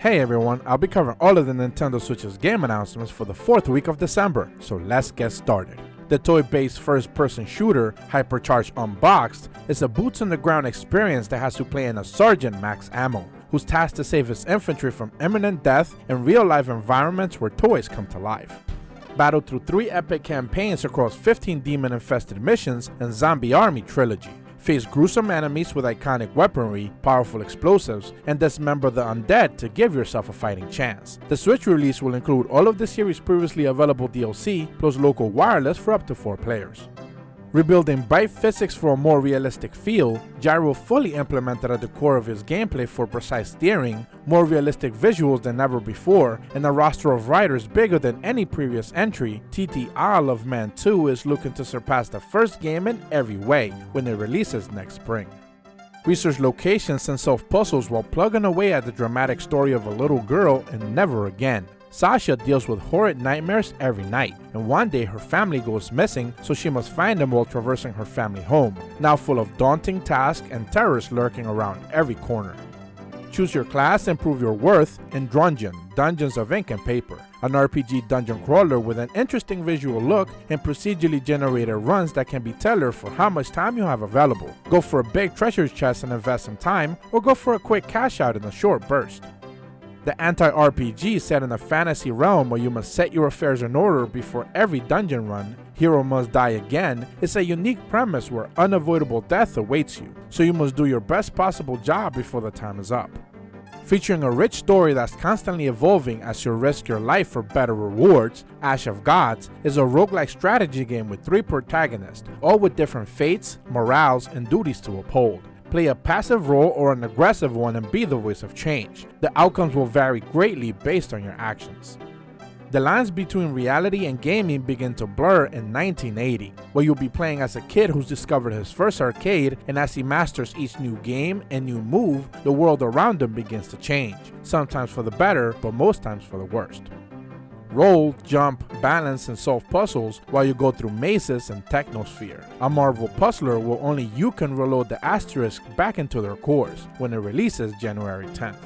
Hey everyone, I'll be covering all of the Nintendo Switch's game announcements for the 4th week of December, so let's get started. The toy-based first-person shooter, Hypercharge Unboxed, is a boots-on-the-ground experience that has you play in a Sergeant Max Ammo, who's tasked to save his infantry from imminent death in real-life environments where toys come to life. Battle through 3 epic campaigns across 15 demon-infested missions and Zombie Army Trilogy. Face gruesome enemies with iconic weaponry, powerful explosives, and dismember the undead to give yourself a fighting chance. The Switch release will include all of the series' previously available DLC, plus local wireless for up to 4 players. Rebuilding bright physics for a more realistic feel, Gyro fully implemented at the core of his gameplay for precise steering, more realistic visuals than ever before, and a roster of riders bigger than any previous entry. TT Isle of Man 2 is looking to surpass the first game in every way when it releases next spring. Research locations and solve puzzles while plugging away at the dramatic story of a little girl in Never Again. Sasha deals with horrid nightmares every night, and one day her family goes missing, so she must find them while traversing her family home, now full of daunting tasks and terrors lurking around every corner. Choose your class and prove your worth in Drungeon, Dungeons of Ink and Paper, an RPG dungeon crawler with an interesting visual look and procedurally generated runs that can be tailored for how much time you have available. Go for a big treasure chest and invest some time, or go for a quick cash out in a short burst. The anti-RPG set in a fantasy realm where you must set your affairs in order before every dungeon run, Hero Must Die Again, is a unique premise where unavoidable death awaits you, so you must do your best possible job before the time is up. Featuring a rich story that's constantly evolving as you risk your life for better rewards, Ash of Gods is a roguelike strategy game with 3 protagonists, all with different fates, morales, and duties to uphold. Play a passive role or an aggressive one and be the voice of change. The outcomes will vary greatly based on your actions. The lines between reality and gaming begin to blur in 1980, where you'll be playing as a kid who's discovered his first arcade, and as he masters each new game and new move, the world around him begins to change, sometimes for the better, but most times for the worst. Roll, jump, balance, and solve puzzles while you go through mazes and Technosphere. A Marvel puzzler where only you can reload the asterisk back into their cores when it releases January 10th.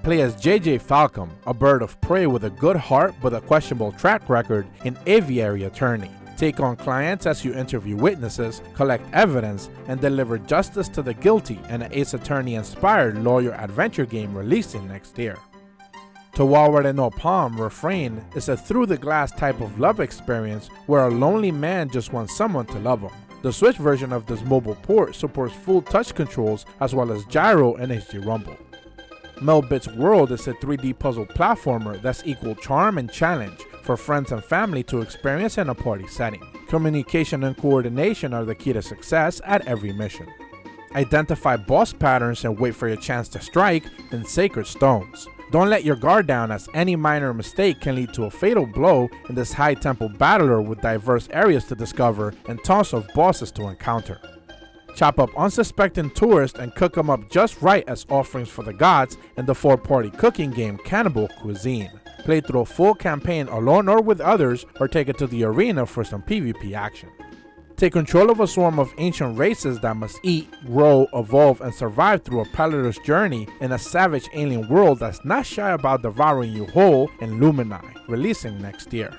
Play as JJ Falcom, a bird of prey with a good heart but a questionable track record in Aviary Attorney. Take on clients as you interview witnesses, collect evidence, and deliver justice to the guilty in an Ace Attorney-inspired lawyer adventure game releasing next year. Tawaware no Palm Refrain is a through-the-glass type of love experience where a lonely man just wants someone to love him. The Switch version of this mobile port supports full touch controls as well as gyro and HD rumble. Melbit's World is a 3D puzzle platformer that's equal charm and challenge for friends and family to experience in a party setting. Communication and coordination are the key to success at every mission. Identify boss patterns and wait for your chance to strike in Sacred Stones. Don't let your guard down, as any minor mistake can lead to a fatal blow in this high-tempo battler with diverse areas to discover and tons of bosses to encounter. Chop up unsuspecting tourists and cook them up just right as offerings for the gods in the 4-party cooking game Cannibal Cuisine. Play through a full campaign alone or with others, or take it to the arena for some PvP action. Take control of a swarm of ancient races that must eat, grow, evolve, and survive through a perilous journey in a savage alien world that's not shy about devouring you whole in Lumini, releasing next year.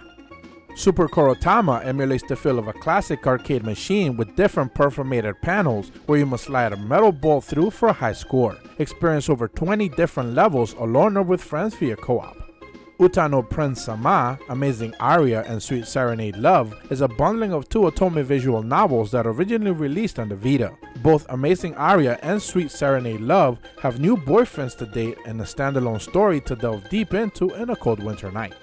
Super Korotama emulates the feel of a classic arcade machine with different perforated panels where you must slide a metal ball through for a high score. Experience over 20 different levels alone or with friends via co-op. Utano Prince Sama, Amazing Aria, and Sweet Serenade Love is a bundling of 2 Otome visual novels that originally released on the Vita. Both Amazing Aria and Sweet Serenade Love have new boyfriends to date and a standalone story to delve deep into in a cold winter night.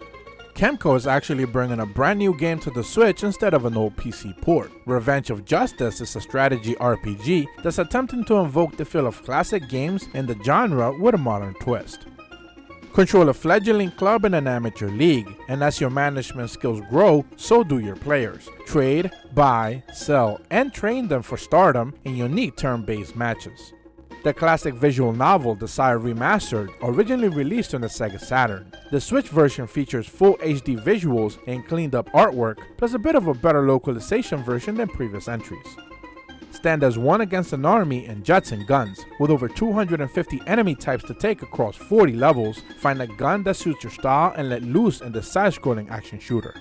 Kemco is actually bringing a brand new game to the Switch instead of an old PC port. Revenge of Justice is a strategy RPG that's attempting to invoke the feel of classic games in the genre with a modern twist. Control a fledgling club in an amateur league, and as your management skills grow, so do your players. Trade, buy, sell, and train them for stardom in unique turn-based matches. The classic visual novel Desire Remastered originally released on the Sega Saturn. The Switch version features full HD visuals and cleaned up artwork, plus a bit of a better localization version than previous entries. stand as one against an army and jets and guns. With over 250 enemy types to take across 40 levels, find a gun that suits your style and let loose in the side-scrolling action shooter.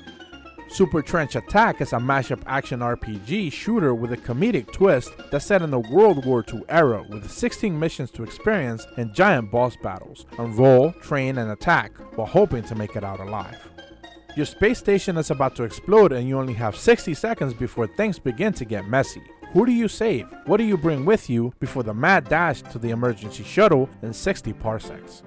Super Trench Attack is a mashup action RPG shooter with a comedic twist that's set in the World War II era with 16 missions to experience and giant boss battles. Enroll, train, and attack while hoping to make it out alive. Your space station is about to explode and you only have 60 seconds before things begin to get messy. Who do you save? What do you bring with you before the mad dash to the emergency shuttle in 60 parsecs?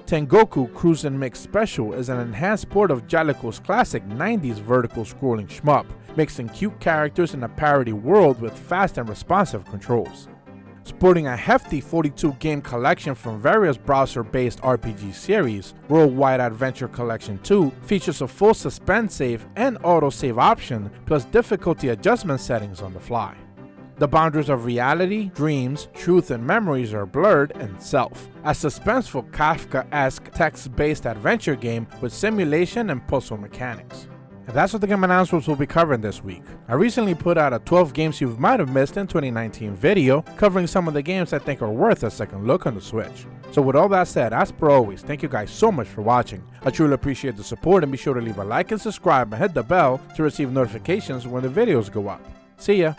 Tengoku Cruisin' Mix Special is an enhanced port of Jaleco's classic 90s vertical scrolling shmup, mixing cute characters in a parody world with fast and responsive controls. Sporting a hefty 42 game collection from various browser-based RPG series, Worldwide Adventure Collection 2 features a full suspend save and autosave option, plus difficulty adjustment settings on the fly. The boundaries of reality, dreams, truth, and memories are blurred in Self, a suspenseful Kafka-esque text-based adventure game with simulation and puzzle mechanics. And that's what the game announcements we'll be covering this week. I recently put out a 12 games you might have missed in 2019 video, covering some of the games I think are worth a second look on the Switch. So with all that said, as per always, thank you guys so much for watching. I truly appreciate the support, and be sure to leave a like and subscribe and hit the bell to receive notifications when the videos go up. See ya!